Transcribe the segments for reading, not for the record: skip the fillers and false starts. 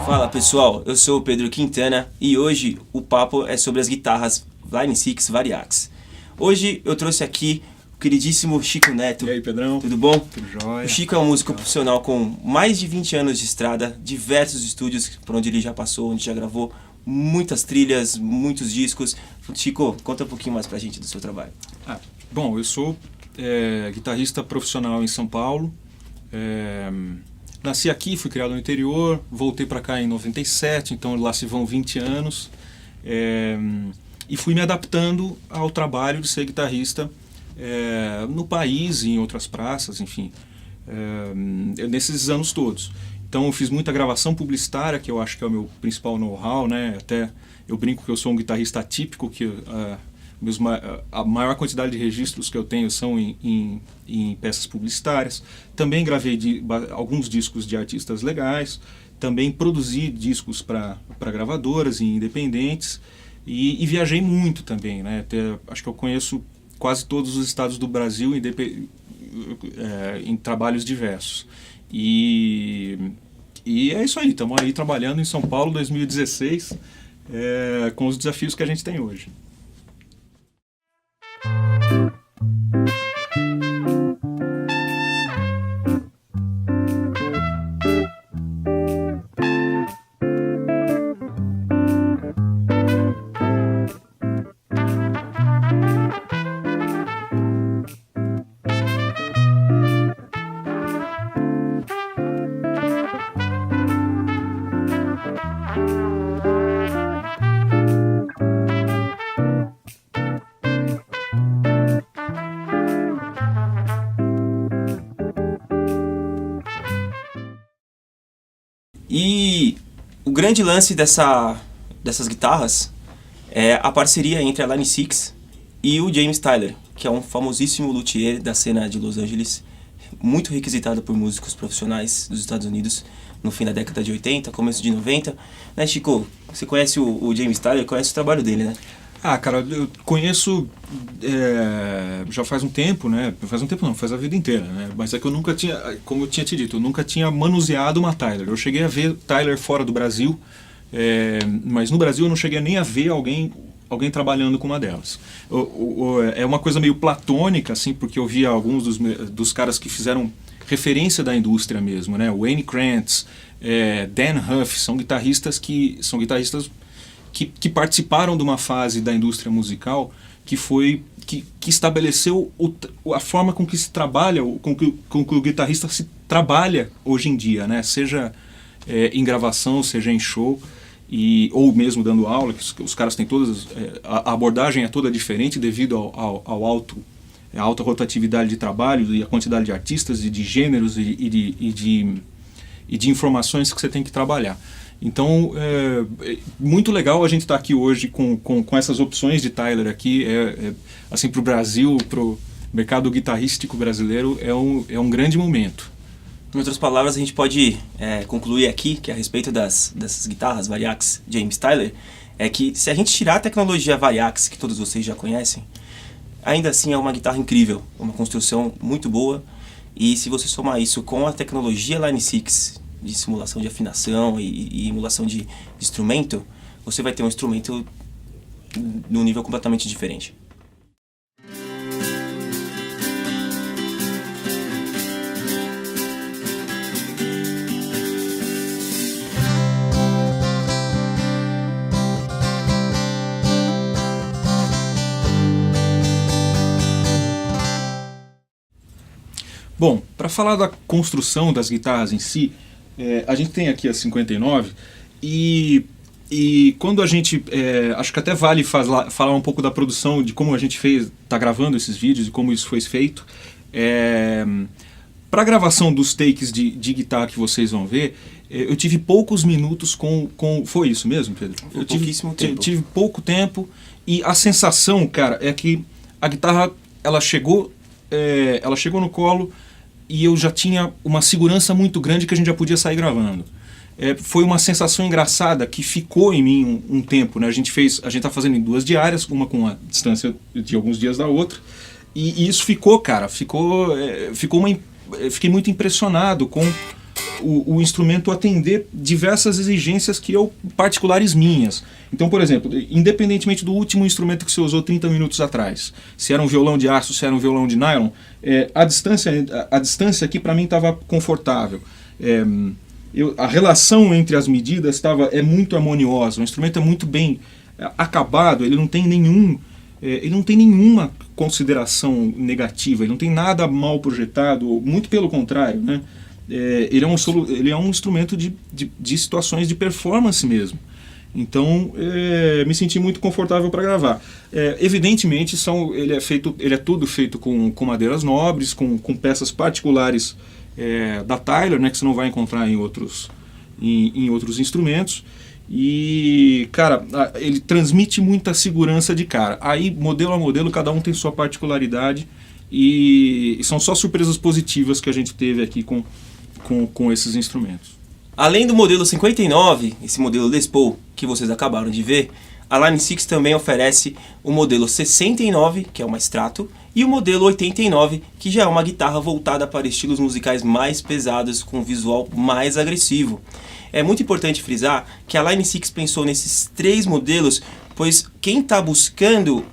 Fala pessoal, eu sou o Pedro Quintana e hoje o papo é sobre as guitarras Line 6 Variax. Hoje eu trouxe aqui o queridíssimo Chico Neto. E aí, Pedrão? Tudo bom? Tudo jóia. O Chico é um músico profissional com mais de 20 anos de estrada, diversos estúdios por onde ele já passou, onde já gravou muitas trilhas, muitos discos. Chico, conta um pouquinho mais pra gente do seu trabalho. Bom, eu sou guitarrista profissional em São Paulo. Nasci aqui, fui criado no interior, voltei para cá em 97, então lá se vão 20 anos. E fui me adaptando ao trabalho de ser guitarrista no país e em outras praças, enfim, nesses anos todos. Então eu fiz muita gravação publicitária, que eu acho que é o meu principal know-how, né? Até eu brinco que eu sou um guitarrista atípico, que a maior quantidade de registros que eu tenho são em peças publicitárias. Também gravei alguns discos de artistas legais, também produzi discos para gravadoras e independentes, e viajei muito também, né? Acho que eu conheço quase todos os estados do Brasil em trabalhos diversos. E é isso aí, estamos aí trabalhando em São Paulo 2016 com os desafios que a gente tem hoje. E o grande lance dessas guitarras é a parceria entre a Line 6 e o James Tyler, que é um famosíssimo luthier da cena de Los Angeles, muito requisitado por músicos profissionais dos Estados Unidos no fim da década de 80, começo de 90. Né, Chico? Você conhece o James Tyler, conhece o trabalho dele, né? Cara, eu conheço já faz um tempo, né? Faz um tempo não, faz a vida inteira, né? Mas é que eu nunca tinha, como eu tinha te dito, eu nunca tinha manuseado uma Tyler. Eu cheguei a ver Tyler fora do Brasil, mas no Brasil eu não cheguei nem a ver alguém trabalhando com uma delas. É uma coisa meio platônica, assim, porque eu via alguns dos caras que fizeram referência da indústria mesmo, né? Wayne Krantz, Dan Huff, são guitarristas que participaram de uma fase da indústria musical que estabeleceu a forma com que se trabalha, com que o guitarrista se trabalha hoje em dia, né? Seja em gravação, seja em show, ou mesmo dando aula, que os caras têm todas, a abordagem é toda diferente devido à alta rotatividade de trabalho e a quantidade de artistas e de gêneros e de informações que você tem que trabalhar. Então, muito legal a gente estar aqui hoje com essas opções de Tyler aqui. Assim, para o Brasil, para o mercado guitarrístico brasileiro, é um grande momento. Em outras palavras, a gente pode concluir aqui que a respeito dessas guitarras Variax James Tyler, é que se a gente tirar a tecnologia Variax, que todos vocês já conhecem, ainda assim é uma guitarra incrível, uma construção muito boa. E se você somar isso com a tecnologia Line 6, de simulação de afinação e emulação de instrumento, você vai ter um instrumento num nível completamente diferente. Bom, para falar da construção das guitarras em si, a gente tem aqui a 59 e quando a gente, acho que até vale falar um pouco da produção, de como a gente está gravando esses vídeos e como isso foi feito. Para a gravação dos takes de guitarra que vocês vão ver, eu tive poucos minutos foi isso mesmo, Pedro? Eu tive pouco tempo e a sensação, cara, é que a guitarra, ela chegou no colo e eu já tinha uma segurança muito grande que a gente já podia sair gravando. Foi uma sensação engraçada que ficou em mim um tempo, né? A gente está fazendo em 2 diárias, uma com a distância de alguns dias da outra, E isso ficou, cara, fiquei muito impressionado com o instrumento atender diversas exigências que eu, particulares minhas. Então, por exemplo, independentemente do último instrumento que você usou 30 minutos atrás, se era um violão de aço, se era um violão de nylon, a distância aqui para mim estava confortável. A relação entre as medidas é muito harmoniosa, o instrumento é muito bem acabado, ele não tem nenhuma consideração negativa, ele não tem nada mal projetado, muito pelo contrário, né? Ele é um instrumento de situações de performance mesmo. Então, me senti muito confortável para gravar. Evidentemente, ele é tudo feito com madeiras nobres, com peças particulares da Tyler, né, que você não vai encontrar em outros instrumentos. E, cara, ele transmite muita segurança de cara. Aí, modelo a modelo, cada um tem sua particularidade. E são só surpresas positivas que a gente teve aqui com esses instrumentos. Além do modelo 59, esse modelo Les Paul que vocês acabaram de ver, a Line 6 também oferece o modelo 69, que é uma Strato, e o modelo 89, que já é uma guitarra voltada para estilos musicais mais pesados, com um visual mais agressivo. É muito importante frisar que a Line 6 pensou nesses 3 modelos, pois quem está buscando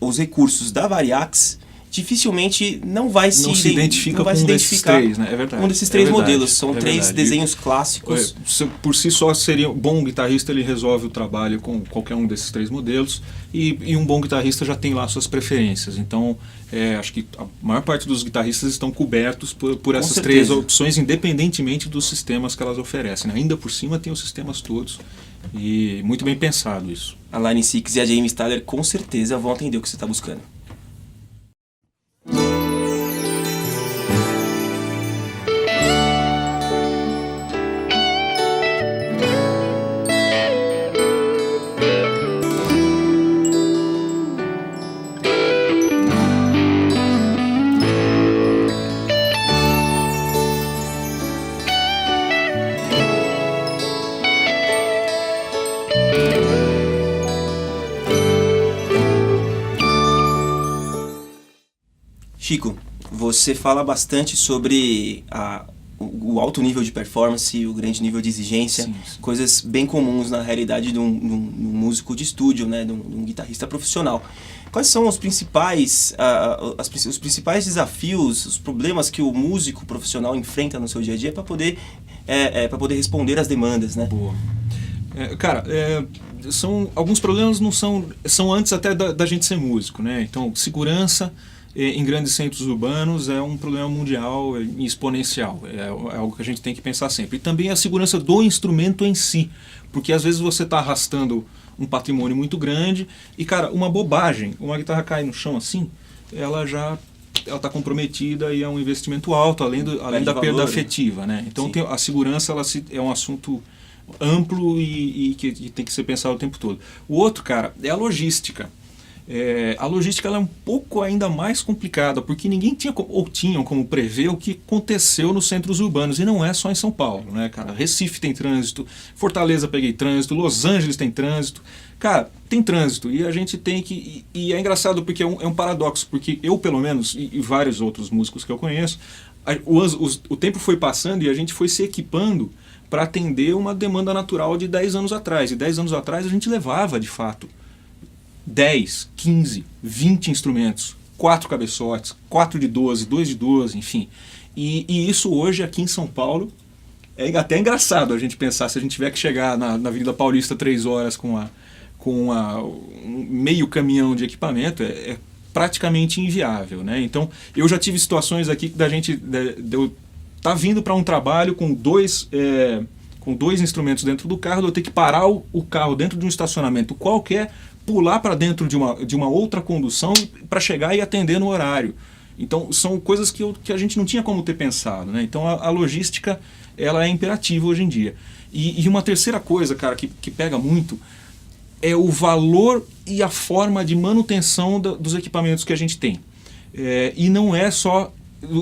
os recursos da Variax dificilmente não vai se identificar com um desses 3, né? É verdade. Um desses 3 modelos. São 3 desenhos clássicos. Por si só, seria um bom guitarrista, ele resolve o trabalho com qualquer um desses 3 modelos, e um bom guitarrista já tem lá suas preferências. Então, acho que a maior parte dos guitarristas estão cobertos por essas 3 opções, independentemente dos sistemas que elas oferecem, né? Ainda por cima tem os sistemas todos, e muito bem pensado isso. A Line 6 e a James Tyler com certeza vão atender o que você está buscando. Chico, você fala bastante sobre o alto nível de performance, o grande nível de exigência, sim. Coisas bem comuns na realidade de um músico de estúdio, né, de um guitarrista profissional. Quais são os principais desafios, os problemas que o músico profissional enfrenta no seu dia a dia para poder responder às demandas, né? Boa. Alguns problemas são antes até da gente ser músico, né? Então, segurança em grandes centros urbanos é um problema mundial e exponencial, é algo que a gente tem que pensar sempre. E também a segurança do instrumento em si, porque às vezes você está arrastando um patrimônio muito grande e, cara, uma bobagem, uma guitarra cai no chão assim, ela está comprometida e é um investimento alto, além da perda afetiva, né? Então a segurança é um assunto amplo e que tem que ser pensado o tempo todo. O outro, cara, é a logística. A logística ela é um pouco ainda mais complicada, porque ninguém tinha como prever o que aconteceu nos centros urbanos, e não é só em São Paulo, né, cara? Recife tem trânsito, Fortaleza peguei trânsito, Los Angeles tem trânsito, cara, tem trânsito, e a gente tem que... E é engraçado porque é um paradoxo, porque eu, pelo menos, e vários outros músicos que eu conheço, o tempo foi passando e a gente foi se equipando para atender uma demanda natural de 10 anos atrás, e 10 anos atrás a gente levava, de fato, 10, 15, 20 instrumentos, 4 cabeçotes, 4 de 12, 2 de 12, enfim. E isso hoje aqui em São Paulo é até engraçado a gente pensar, se a gente tiver que chegar na Avenida Paulista 3 horas com um meio caminhão de equipamento, é praticamente inviável, né? Então, eu já tive situações aqui de eu estar vindo para um trabalho com dois instrumentos dentro do carro, de eu ter que parar o carro dentro de um estacionamento qualquer, pular para dentro de uma outra condução para chegar e atender no horário. Então, são coisas que a gente não tinha como ter pensado, né? Então, a logística ela é imperativa hoje em dia. E uma terceira coisa, cara, que pega muito é o valor e a forma de manutenção dos equipamentos que a gente tem. E não é só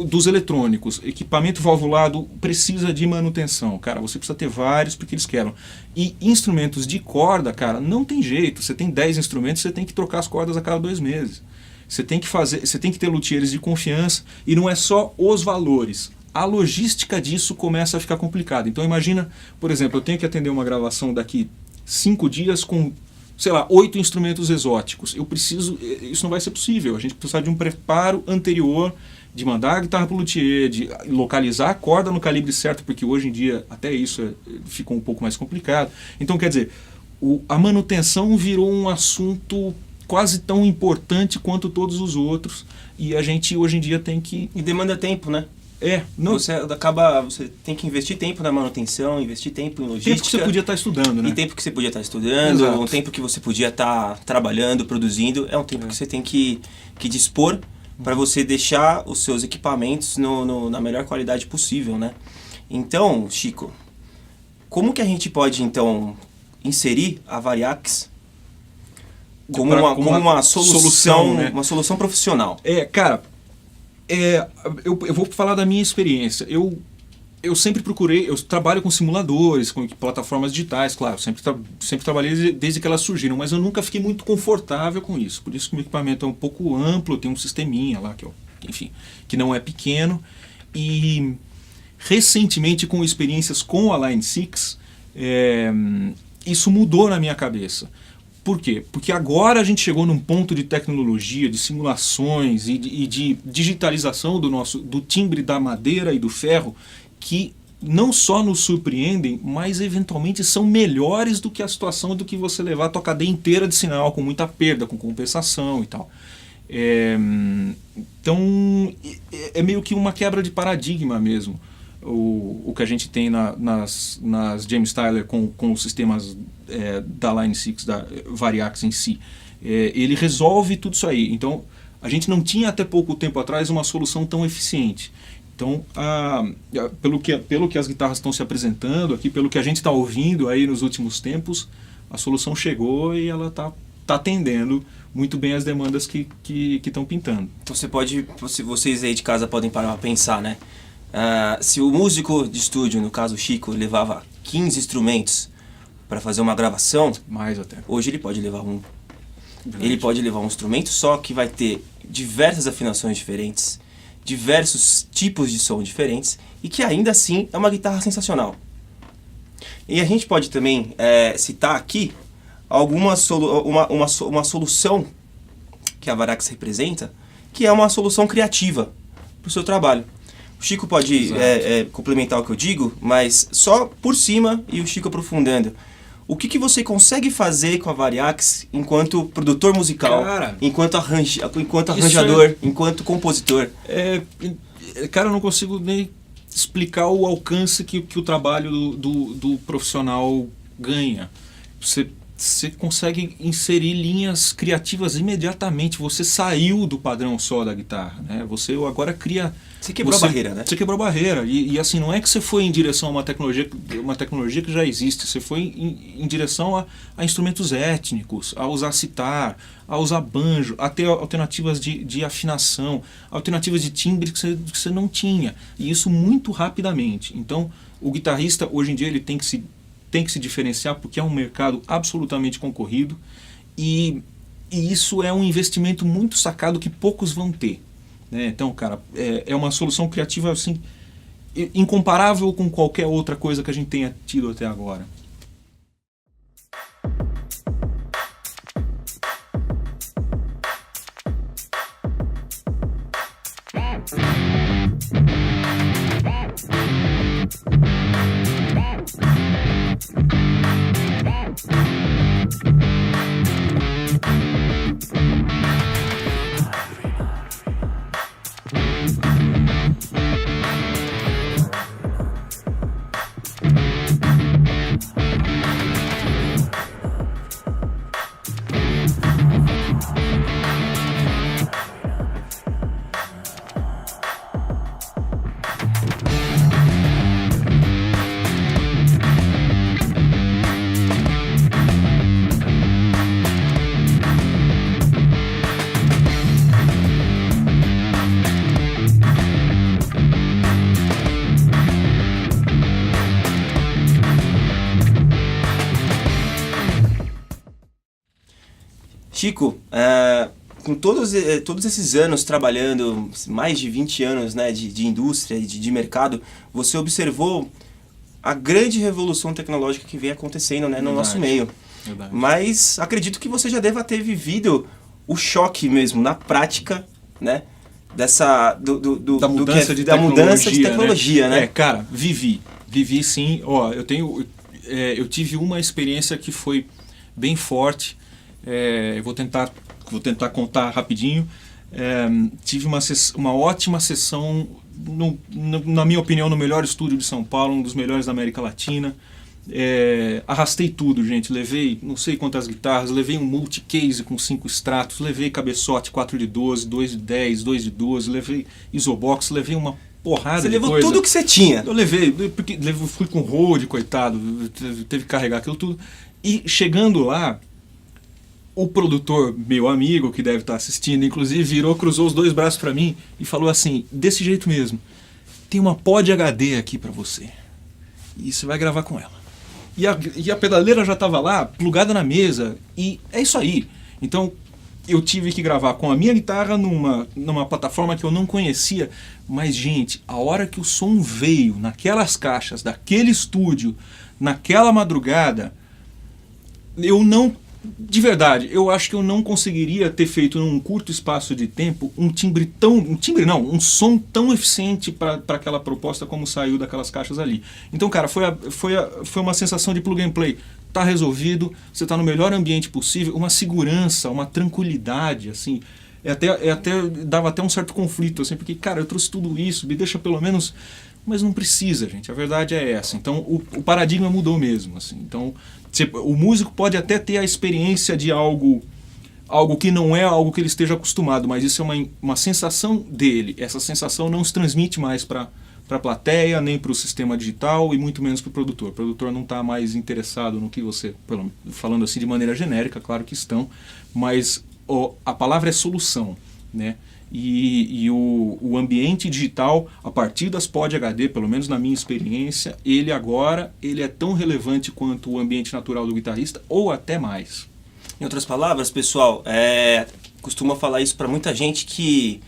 dos eletrônicos. Equipamento valvulado precisa de manutenção, cara. Você precisa ter vários porque eles quebram. E instrumentos de corda, cara, não tem jeito. Você tem 10 instrumentos, você tem que trocar as cordas a cada 2 meses. Você tem que ter luthieres de confiança, e não é só os valores. A logística disso começa a ficar complicada. Então imagina, por exemplo, eu tenho que atender uma gravação daqui 5 dias com, sei lá, 8 instrumentos exóticos. Isso não vai ser possível. A gente precisa de um preparo anterior, de mandar a guitarra para o luthier, de localizar a corda no calibre certo, porque hoje em dia até isso ficou um pouco mais complicado. Então, quer dizer, a manutenção virou um assunto quase tão importante quanto todos os outros, e a gente hoje em dia tem que... E demanda tempo, né? Não... Você tem que investir tempo na manutenção, investir tempo em logística. Tempo que você podia estar estudando, né? E tempo que você podia estar estudando, Exato. um tempo que você podia estar trabalhando, produzindo, é um tempo que você tem que dispor para você deixar os seus equipamentos na melhor qualidade possível, né? Então, Chico, como que a gente pode, então, inserir a Variax como uma solução, né? Uma solução profissional? Cara, eu vou falar da minha experiência. Eu sempre procurei, eu trabalho com simuladores, com plataformas digitais, claro, sempre trabalhei desde que elas surgiram, mas eu nunca fiquei muito confortável com isso. Por isso que o meu equipamento é um pouco amplo, tem um sisteminha lá, que não é pequeno. E recentemente, com experiências com a Line 6, isso mudou na minha cabeça. Por quê? Porque agora a gente chegou num ponto de tecnologia, de simulações e de digitalização do timbre da madeira e do ferro, que não só nos surpreendem, mas eventualmente são melhores do que a situação do que você levar a tua cadeia inteira de sinal, com muita perda, com compensação e tal. Então é meio que uma quebra de paradigma mesmo, o que a gente tem nas James Tyler com os sistemas da Line 6, da Variax em si. Ele resolve tudo isso aí. Então a gente não tinha até pouco tempo atrás uma solução tão eficiente. Então, pelo que as guitarras estão se apresentando aqui, pelo que a gente está ouvindo aí nos últimos tempos, a solução chegou e ela está atendendo muito bem as demandas que estão pintando. Então vocês aí de casa podem parar para pensar, né? Se o músico de estúdio, no caso o Chico, levava 15 instrumentos para fazer uma gravação, mais até. Hoje ele pode levar um. Verdade. Ele pode levar um instrumento só que vai ter diversas afinações diferentes, diversos tipos de som diferentes, e que ainda assim é uma guitarra sensacional. E a gente pode também citar aqui uma solução que a Variax representa, que é uma solução criativa para o seu trabalho. O Chico pode complementar o que eu digo, mas só por cima e o Chico aprofundando. O que você consegue fazer com a Variax enquanto produtor musical, enquanto arranjador, enquanto compositor? Cara, eu não consigo nem explicar o alcance que o trabalho do profissional ganha. Você consegue inserir linhas criativas imediatamente. Você saiu do padrão só da guitarra, né? Você agora cria... Você quebrou a barreira, né? Você quebrou a barreira. E assim, não é que você foi em direção a uma tecnologia que já existe. Você foi em direção a instrumentos étnicos, a usar sitar, a usar banjo, a ter alternativas de afinação, alternativas de timbre que você não tinha. E isso muito rapidamente. Então, o guitarrista, hoje em dia, ele tem que se diferenciar, porque é um mercado absolutamente concorrido, e isso é um investimento muito sacado que poucos vão ter, né? Então, cara, é uma solução criativa assim, incomparável com qualquer outra coisa que a gente tenha tido até agora. Chico, com todos esses anos trabalhando, mais de 20 anos, né, de indústria e de mercado, você observou a grande revolução tecnológica que vem acontecendo, né, no nosso meio. Verdade. Mas acredito que você já deva ter vivido o choque mesmo, na prática, né, da mudança de tecnologia, né? Cara, vivi sim. Ó, eu tive uma experiência que foi bem forte. Eu vou tentar contar rapidinho. Tive uma ótima sessão, na minha opinião, no melhor estúdio de São Paulo, um dos melhores da América Latina. Arrastei tudo, gente. Levei não sei quantas guitarras, levei um multicase com 5 extratos, levei cabeçote 4 de 12, 2 de 10, 2 de 12, levei isobox, levei uma porrada de coisa. Você levou tudo que você tinha. Eu levei, porque fui com road, coitado, teve que carregar aquilo tudo. E chegando lá, o produtor, meu amigo, que deve estar assistindo, inclusive, cruzou os 2 braços para mim e falou assim, desse jeito mesmo: tem uma pod HD aqui para você, e você vai gravar com ela. E a pedaleira já estava lá, plugada na mesa, e é isso aí. Então, eu tive que gravar com a minha guitarra numa plataforma que eu não conhecia. Mas, gente, a hora que o som veio naquelas caixas, daquele estúdio, naquela madrugada, de verdade, eu acho que eu não conseguiria ter feito num curto espaço de tempo um som tão eficiente para aquela proposta como saiu daquelas caixas ali. Então, cara, foi uma sensação de plug and play. Tá resolvido, você tá no melhor ambiente possível, uma segurança, uma tranquilidade, assim. Dava até um certo conflito, assim, porque, cara, eu trouxe tudo isso, me deixa pelo menos... Mas não precisa, gente, a verdade é essa. Então, o paradigma mudou mesmo, assim. Então, o músico pode até ter a experiência de algo que não é algo que ele esteja acostumado, mas isso é uma sensação dele. Essa sensação não se transmite mais para a plateia, nem para o sistema digital e muito menos para o produtor. O produtor não está mais interessado no que você... Falando assim de maneira genérica, claro que estão, mas a palavra é solução, né? E o ambiente digital, a partir das pod HD, pelo menos na minha experiência, ele é tão relevante quanto o ambiente natural do guitarrista, ou até mais. Em outras palavras, pessoal, costuma falar isso para muita gente que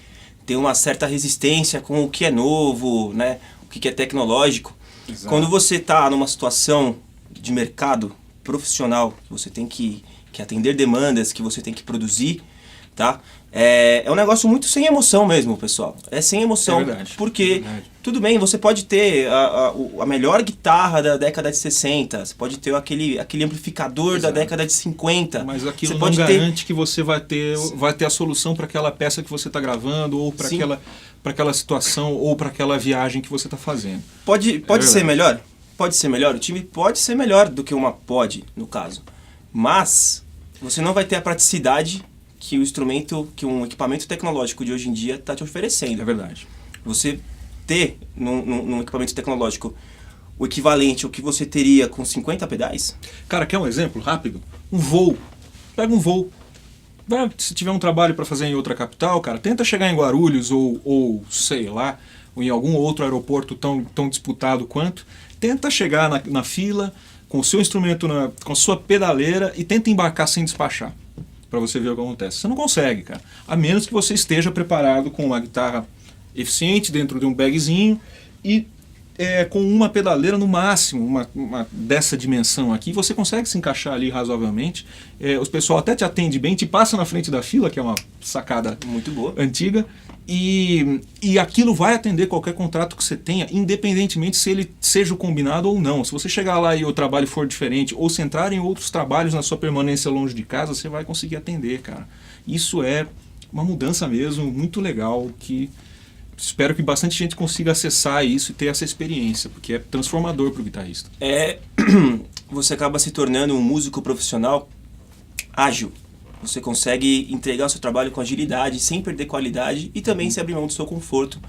tem uma certa resistência com o que é novo, né? O que é tecnológico. Exato. Quando você está numa situação de mercado profissional, que você tem que atender demandas, que você tem que produzir, tá? É um negócio muito sem emoção mesmo, pessoal. É sem emoção. É verdade. Porque, tudo bem, você pode ter a melhor guitarra da década de 60, você pode ter aquele amplificador Exato. Da década de 50. Mas aquilo não garante que você vai ter a solução para aquela peça que você está gravando, ou para aquela situação, ou para aquela viagem que você está fazendo. Pode ser melhor? Pode ser melhor. O time pode ser melhor do que uma pod, no caso. Mas você não vai ter a praticidade que um equipamento tecnológico de hoje em dia está te oferecendo. É verdade. Você ter num equipamento tecnológico o equivalente ao que você teria com 50 pedais? Cara, quer um exemplo rápido? Um voo. Pega um voo. Se tiver um trabalho para fazer em outra capital, cara, tenta chegar em Guarulhos ou sei lá, ou em algum outro aeroporto tão disputado quanto. Tenta chegar na fila com o seu instrumento, com a sua pedaleira e tenta embarcar sem despachar, para você ver o que acontece. Você não consegue, cara. A menos que você esteja preparado com uma guitarra eficiente dentro de um bagzinho e com uma pedaleira no máximo, uma dessa dimensão aqui, você consegue se encaixar ali razoavelmente. O pessoal até te atende bem, te passa na frente da fila, que é uma sacada muito boa, antiga, e aquilo vai atender qualquer contrato que você tenha, independentemente se ele seja o combinado ou não. Se você chegar lá e o trabalho for diferente, ou se entrar em outros trabalhos na sua permanência longe de casa, você vai conseguir atender, cara. Isso é uma mudança mesmo, muito legal, que espero que bastante gente consiga acessar isso e ter essa experiência, porque é transformador para o guitarrista. Você acaba se tornando um músico profissional ágil. Você consegue entregar o seu trabalho com agilidade, sem perder qualidade e também sem abrir mão do seu conforto,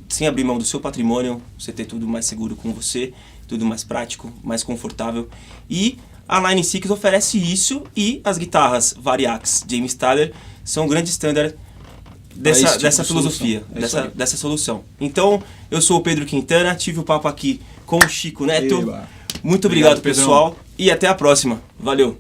sem abrir mão do seu patrimônio, você ter tudo mais seguro com você, tudo mais prático, mais confortável. E a Line 6 oferece isso, e as guitarras Variax James Tyler são um grande standard dessa filosofia, dessa solução. Então, eu sou o Pedro Quintana, tive o papo aqui com o Chico Neto. Eba. Muito obrigado, pessoal, e até a próxima. Valeu!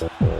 Podcast.